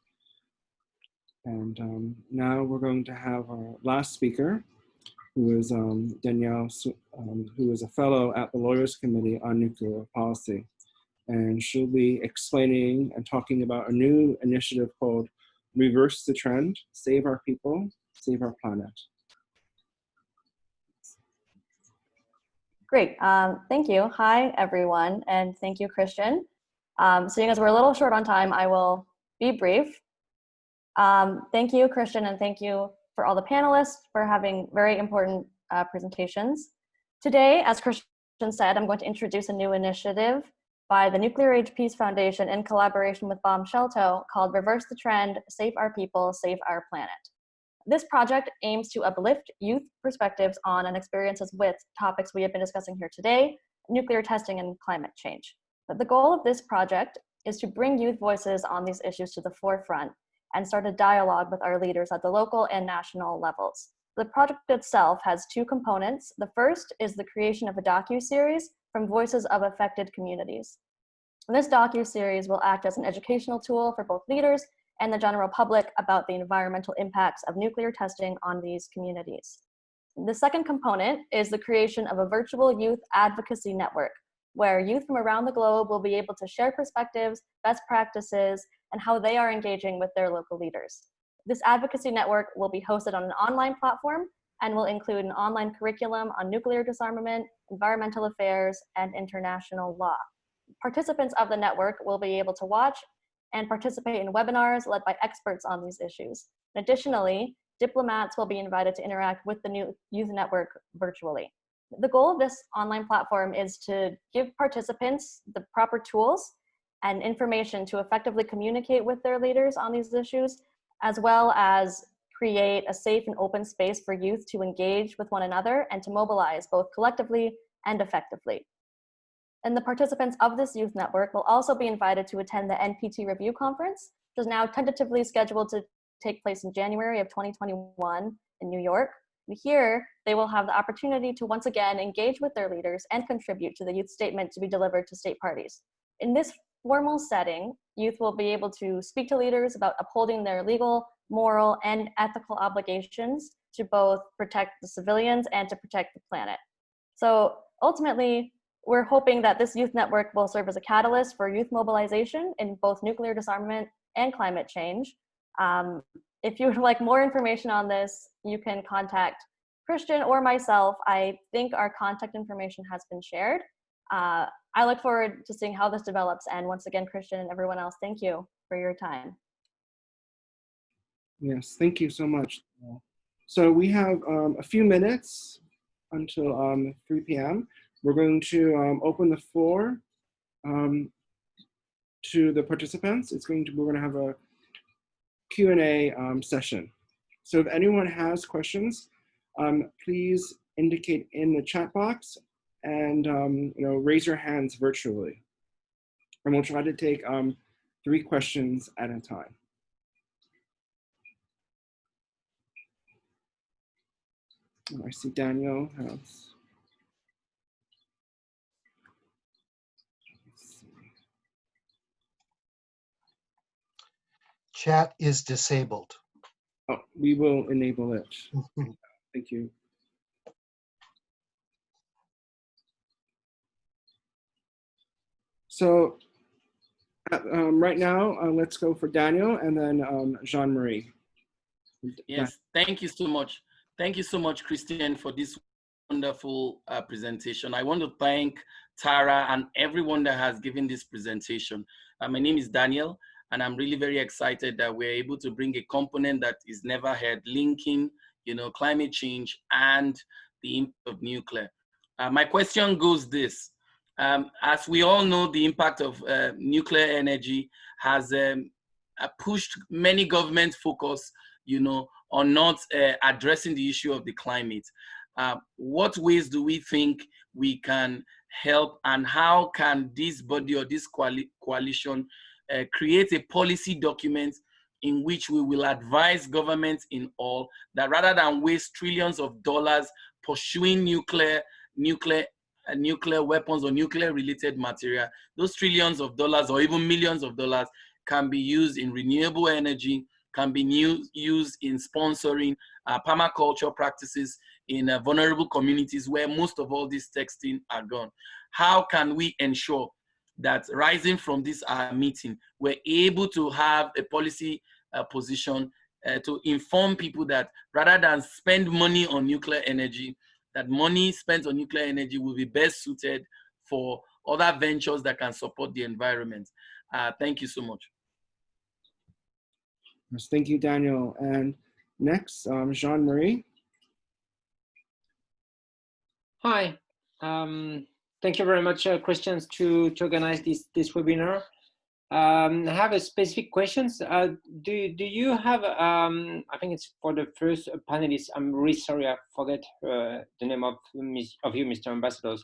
And now we're going to have our last speaker, who is Danielle, who is a fellow at the Lawyers Committee on Nuclear Policy. And she'll be explaining and talking about a new initiative called Reverse the Trend, Save Our People, Save Our Planet. Great, thank you. Hi, everyone, and thank you, Christian. Seeing as we're a little short on time, I will be brief. Thank you, Christian, and thank you for all the panelists for having very important presentations. Today, as Christian said, I'm going to introduce a new initiative by the Nuclear Age Peace Foundation in collaboration with Bombshelltoe called Reverse the Trend, Save Our People, Save Our Planet. This project aims to uplift youth perspectives on and experiences with topics we have been discussing here today, nuclear testing and climate change. But the goal of this project is to bring youth voices on these issues to the forefront and start a dialogue with our leaders at the local and national levels. The project itself has two components. The first is the creation of a docu-series from voices of affected communities. And this docu-series will act as an educational tool for both leaders and the general public about the environmental impacts of nuclear testing on these communities. The second component is the creation of a virtual youth advocacy network, where youth from around the globe will be able to share perspectives, best practices, and how they are engaging with their local leaders. This advocacy network will be hosted on an online platform and will include an online curriculum on nuclear disarmament, environmental affairs, and international law. Participants of the network will be able to watch and participate in webinars led by experts on these issues. Additionally, diplomats will be invited to interact with the new youth network virtually. The goal of this online platform is to give participants the proper tools and information to effectively communicate with their leaders on these issues, as well as create a safe and open space for youth to engage with one another and to mobilize both collectively and effectively. And the participants of this youth network will also be invited to attend the Npt Review Conference, which is now tentatively scheduled to take place in January of 2021 in New York. And here, they will have the opportunity to once again engage with their leaders and contribute to the youth statement to be delivered to state parties. In this formal setting, youth will be able to speak to leaders about upholding their legal, moral, and ethical obligations to both protect the civilians and to protect the planet. So ultimately, we're hoping that this youth network will serve as a catalyst for youth mobilization in both nuclear disarmament and climate change. If you would like more information on this, you can contact Christian or myself. I think our contact information has been shared. I look forward to seeing how this develops. And once again, Christian and everyone else, thank you for your time. Yes, thank you so much. So we have a few minutes until 3 p.m. We're going to open the floor to the participants. We're going to have a Q&A session. So if anyone has questions, please indicate in the chat box and raise your hands virtually. And we'll try to take 3 questions at a time. I see Danielle has. Chat is disabled. Oh, we will enable it. Thank you. So right now, let's go for Daniel and then Jean-Marie. Yes, thank you so much. Thank you so much, Christian, for this wonderful presentation. I want to thank Tara and everyone that has given this presentation. My name is Daniel, and I'm really very excited that we're able to bring a component that is never heard, linking, climate change and the impact of nuclear. My question goes this. As we all know, the impact of nuclear energy has pushed many government focus, on not addressing the issue of the climate. What ways do we think we can help, and how can this body or this coalition create a policy document in which we will advise governments in all that rather than waste trillions of dollars pursuing nuclear weapons or nuclear related material, those trillions of dollars or even millions of dollars can be used in renewable energy, can be used in sponsoring permaculture practices in vulnerable communities where most of all these texting are gone. How can we ensure that rising from this meeting, we're able to have a policy position to inform people that rather than spend money on nuclear energy, that money spent on nuclear energy will be best suited for other ventures that can support the environment. Thank you so much. Yes, thank you, Daniel. And next, Jean-Marie. Hi. Thank you very much, Christian, to organize this webinar. I have a specific questions. Do you have, I think it's for the first panelist, I'm really sorry, I forget the name of you, Mr. Ambassadors.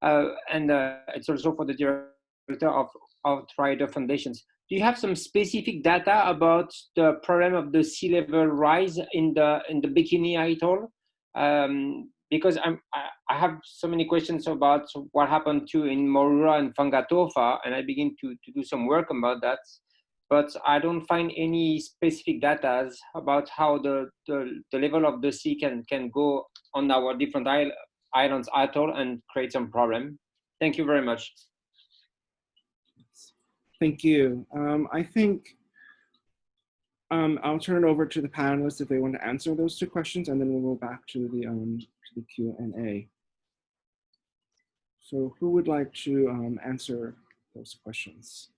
And it's also for the director of Outrider Foundations. Do you have some specific data about the problem of the sea level rise in the Bikini Atoll? Because I have so many questions about what happened to in Moruroa and Whangatofa, and I begin to do some work about that, but I don't find any specific data about how the level of the sea can go on our different islands atoll and create some problem. Thank you very much. Thank you. I think I'll turn it over to the panelists if they want to answer those two questions, and then we'll go back to the Q&A. So who would like to answer those questions?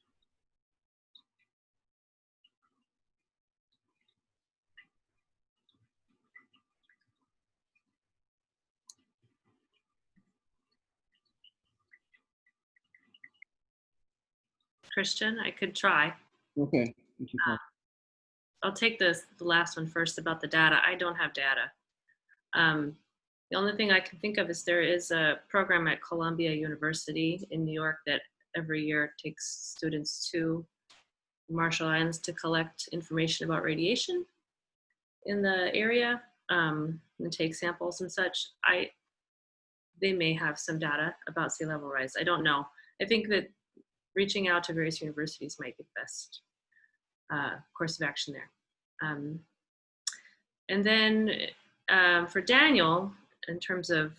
Christian, I could try. Okay, thank you. I'll take the last one first about the data. I don't have data. The only thing I can think of is there is a program at Columbia University in New York that every year takes students to Marshall Islands to collect information about radiation in the area and take samples and such. They may have some data about sea level rise. I don't know. I think that reaching out to various universities might be the best course of action there. And then for Daniel, in terms of,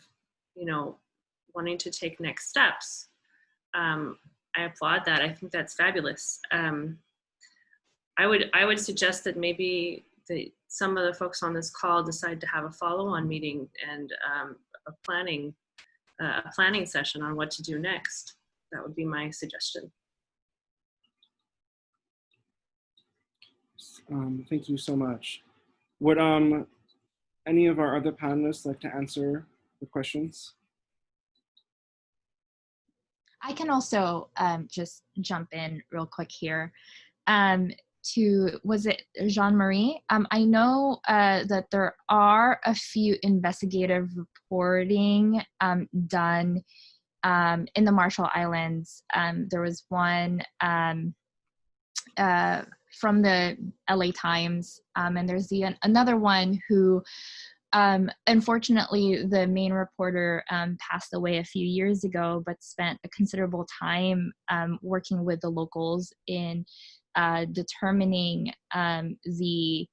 wanting to take next steps, I applaud that. I think that's fabulous. I would suggest that maybe some of the folks on this call decide to have a follow-on meeting and a planning session on what to do next. That would be my suggestion. Thank you so much. Would any of our other panelists like to answer the questions? I can also just jump in real quick here. Was it Jean-Marie? I know that there are a few investigative reporting done in the Marshall Islands. There was one from the LA Times, and there's another one who unfortunately, the main reporter passed away a few years ago, but spent a considerable time working with the locals in determining the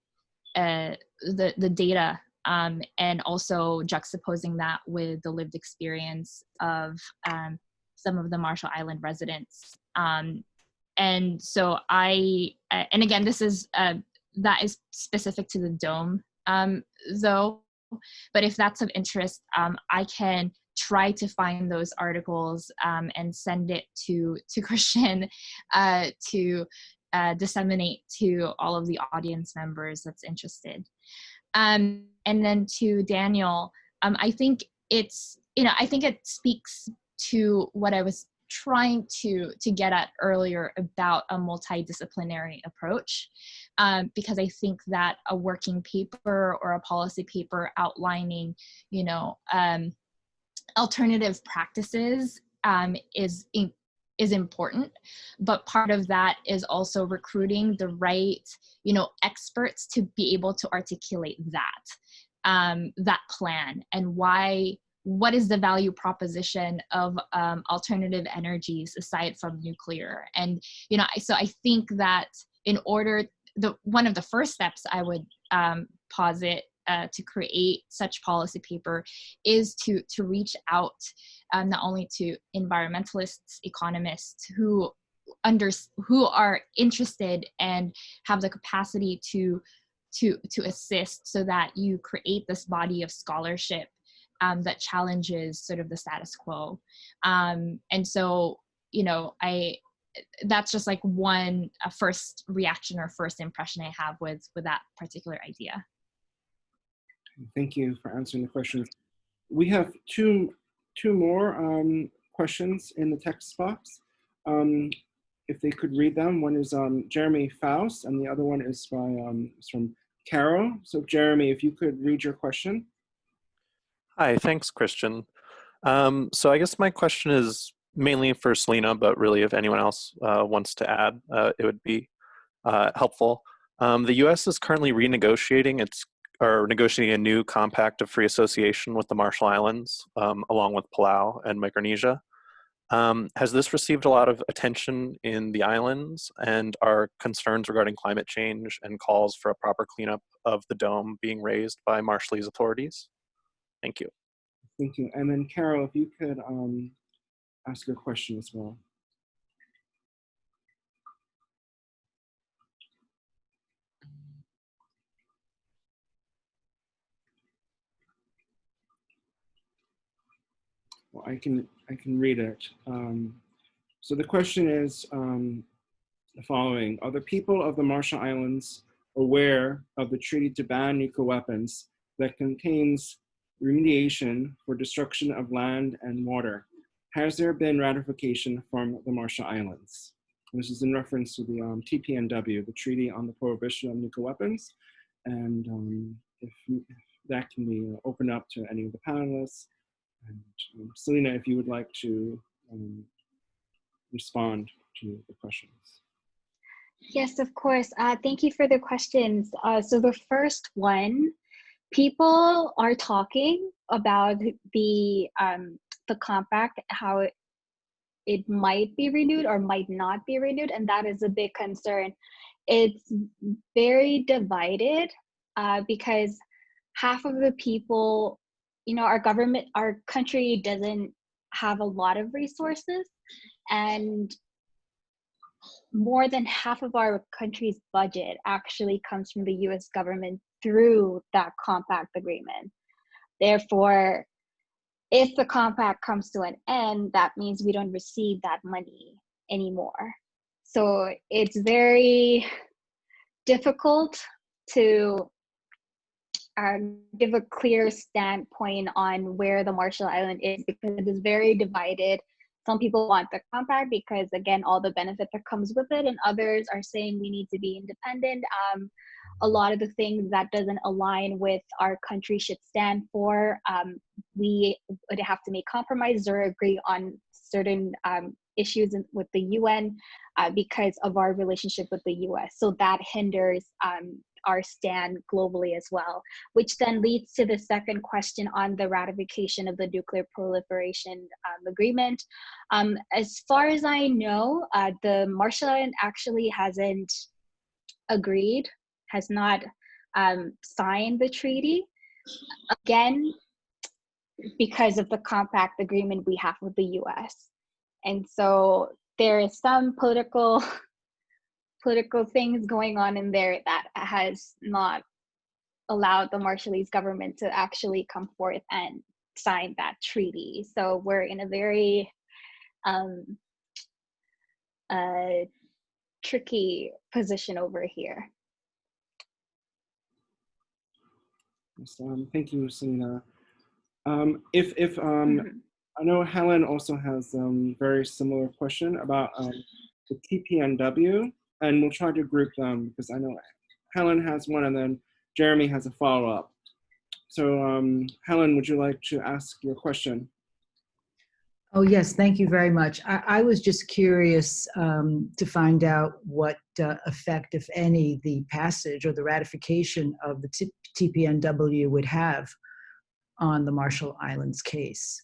data and also juxtaposing that with the lived experience of some of the Marshall Island residents. And so and again, this is, that is specific to the dome though, but if that's of interest, I can try to find those articles and send it to Christian to disseminate to all of the audience members that's interested. And then to Danielle, I think it's, I think it speaks to what I was trying to get at earlier about a multidisciplinary approach, because I think that a working paper or a policy paper outlining, alternative practices is important, but part of that is also recruiting the right, experts to be able to articulate that plan and what is the value proposition of alternative energies aside from nuclear. And, so I think that in order, one of the first steps I would posit to create such policy paper is to reach out not only to environmentalists, economists who are interested and have the capacity to assist, so that you create this body of scholarship that challenges sort of the status quo. And so, that's just like a first reaction or first impression I have with that particular idea. Thank you for answering the questions. We have two more questions in the text box. If they could read them, one is Jeremy Faust, and the other one is from Carol. So Jeremy, if you could read your question. Hi, thanks, Christian. So I guess my question is mainly for Selina, but really if anyone else wants to add, it would be helpful. The U.S. is currently negotiating a new compact of free association with the Marshall Islands, along with Palau and Micronesia. Has this received a lot of attention in the islands, and are concerns regarding climate change and calls for a proper cleanup of the dome being raised by Marshallese authorities? Thank you. Thank you. And then Carol, if you could ask your question as well. Well, I can read it. So the question is the following: are the people of the Marshall Islands aware of the treaty to ban nuclear weapons that contains remediation for destruction of land and water? Has there been ratification from the Marshall Islands? This is in reference to the TPNW, the Treaty on the Prohibition of Nuclear Weapons. And if that can be opened up to any of the panelists. And Selina, if you would like to respond to the questions. Yes, of course. Thank you for the questions. So the first one, people are talking about the compact, how it might be renewed or might not be renewed, and that is a big concern. It's very divided because half of the people, our country doesn't have a lot of resources, and more than half of our country's budget actually comes from the US government through that compact agreement. Therefore, if the compact comes to an end, that means we don't receive that money anymore. So it's very difficult to give a clear standpoint on where the Marshall Island is, because it is very divided. Some people want the compact because, again, all the benefit that comes with it, and others are saying we need to be independent. A lot of the things that doesn't align with our country should stand for. We would have to make compromises or agree on certain issues with the UN because of our relationship with the US. So that hinders our stand globally as well, which then leads to the second question on the ratification of the nuclear proliferation agreement. As far as I know, the Marshall Islands actually hasn't agreed, has not signed the treaty, again, because of the compact agreement we have with the US. And so there is some political things going on in there that has not allowed the Marshallese government to actually come forth and sign that treaty. So we're in a very tricky position over here. Yes, thank you, Selina. I know Helen also has a very similar question about the TPNW, and we'll try to group them because I know Helen has one and then Jeremy has a follow-up. So Helen, would you like to ask your question? Oh, yes, thank you very much. I was just curious to find out what effect, if any, the passage or the ratification of the TPNW would have on the Marshall Islands case,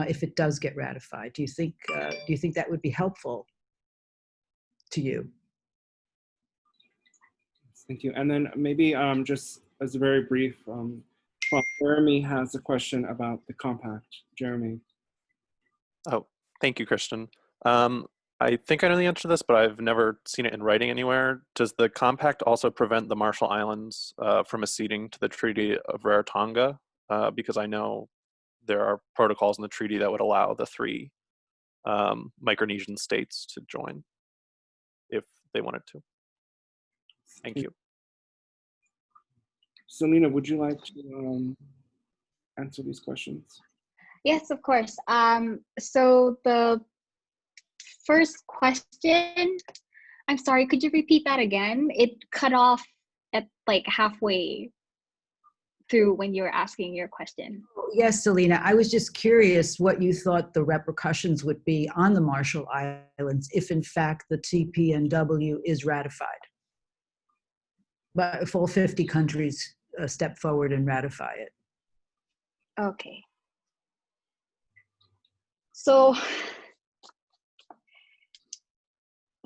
if it does get ratified. Do you think that would be helpful to you? Thank you. And then maybe just as a very brief, Jeremy has a question about the compact. Jeremy. Oh, thank you, Christian. I think I know the answer to this, but I've never seen it in writing anywhere. Does the compact also prevent the Marshall Islands from acceding to the Treaty of Rarotonga? Because I know there are protocols in the treaty that would allow the 3 Micronesian states to join if they wanted to. Thank you. Selina, would you like to answer these questions? Yes, of course. So the first question, I'm sorry, could you repeat that again? It cut off at like halfway through when you were asking your question. Yes, Selina, I was just curious what you thought the repercussions would be on the Marshall Islands if in fact the TPNW is ratified. But if all 50 countries step forward and ratify it. Okay. So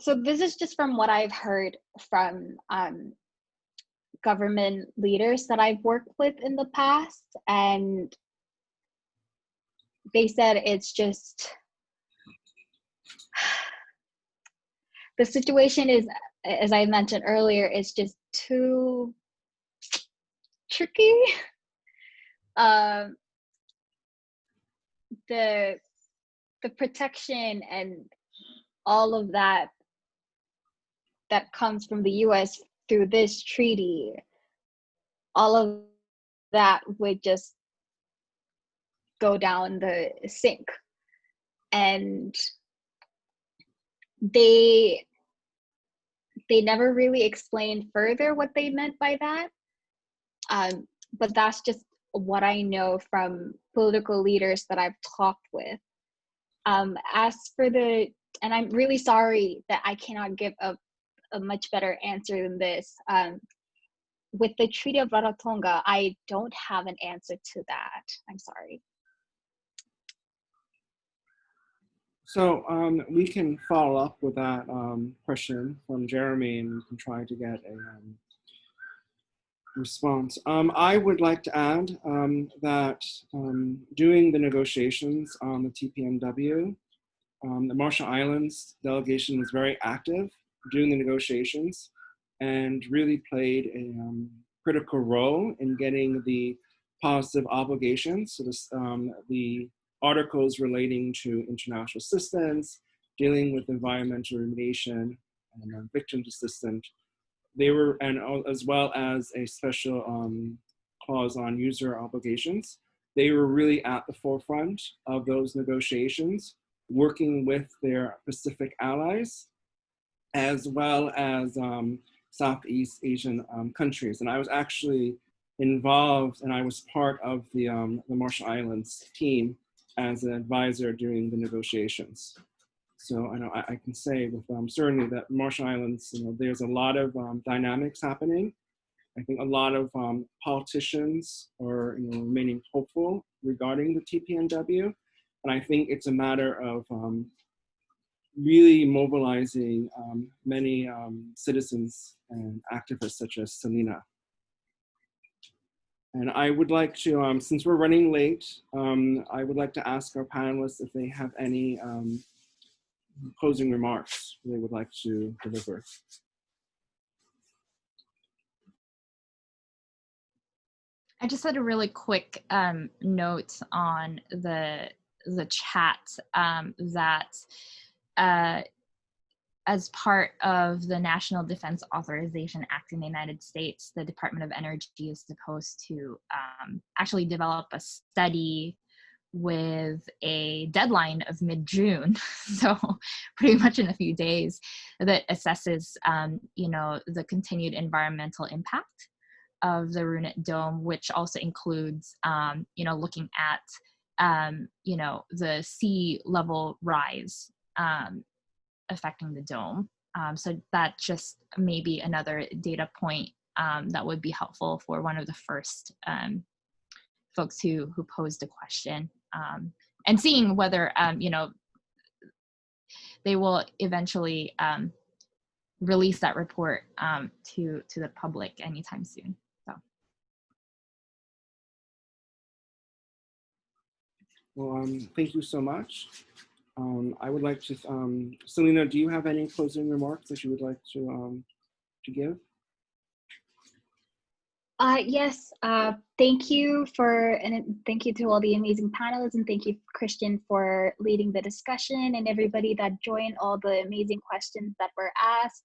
this is just from what I've heard from government leaders that I've worked with in the past, and they said it's just, the situation is, as I mentioned earlier, it's just too tricky. The protection and all of that comes from the US through this treaty, all of that would just go down the sink. And they never really explained further what they meant by that. But that's just what I know from political leaders that I've talked with. As for and I'm really sorry that I cannot give a much better answer than this. With the Treaty of Rarotonga, I don't have an answer to that. I'm sorry. So we can follow up with that question from Jeremy, and we can try to get a response. I would like to add that during the negotiations on the TPNW, the Marshall Islands delegation was very active during the negotiations and really played a critical role in getting the positive obligations, so the articles relating to international assistance, dealing with environmental remediation and victims assistance. They were, and as well as a special clause on user obligations. They were really at the forefront of those negotiations, working with their Pacific allies, as well as Southeast Asian countries. And I was actually involved, and I was part of the Marshall Islands team as an advisor during the negotiations. So I know I can say with certainty that Marshall Islands, there's a lot of dynamics happening I think a lot of politicians are remaining hopeful regarding the TPNW. And I think it's a matter of really mobilizing many citizens and activists such as Selina. And I would like to, since we're running late, I would like to ask our panelists if they have any closing remarks they would like to deliver. I just had a really quick note on the chat that as part of the National Defense Authorization Act in the United States, the Department of Energy is supposed to actually develop a study with a deadline of mid-June, so pretty much in a few days, that assesses, the continued environmental impact of the Runit Dome, which also includes, looking at, the sea level rise affecting the dome. So that just maybe another data point that would be helpful for one of the first folks who posed a question, and seeing whether, they will eventually release that report to the public anytime soon. So. Well, thank you so much. I would like to, Selina, do you have any closing remarks that you would like to give? Yes, thank you thank you to all the amazing panelists, and thank you, Christian, for leading the discussion, and everybody that joined, all the amazing questions that were asked.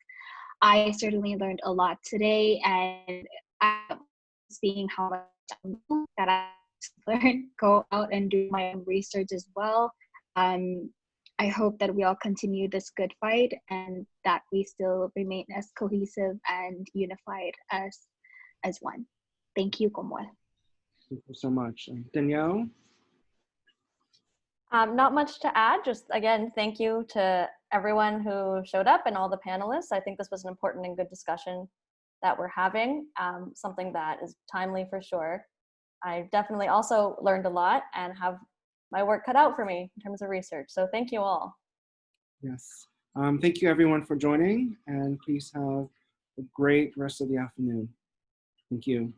I certainly learned a lot today, and I'm seeing how much that I learned, go out and do my own research as well. I hope that we all continue this good fight and that we still remain as cohesive and unified as one. Thank you, Komwal. Thank you so much. Danielle? Not much to add, just again, thank you to everyone who showed up and all the panelists. I think this was an important and good discussion that we're having, something that is timely for sure. I definitely also learned a lot and have my work cut out for me in terms of research. So thank you all. Yes. Thank you everyone for joining, and please have a great rest of the afternoon. Thank you.